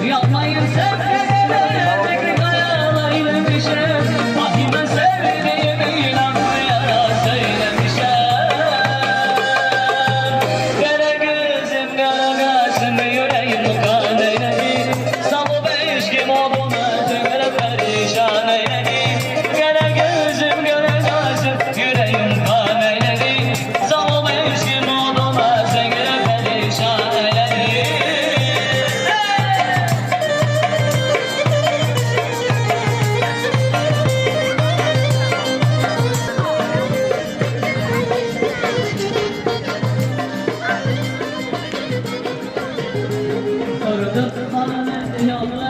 Yapmayın sevdiğime tek hayalayla düşer. Ahime sevdiğimi inanmaya söylemişler. Kara gözüm kara kaşım yüreğim kan eyledi. Salı beş kim olduğuna tümüre perişan eyledi. Kara gözüm kara kaşım yüreğim kan eyledi. Salı beş kim olduğuna tümüre perişan eyledi. Orada bana ne yalvar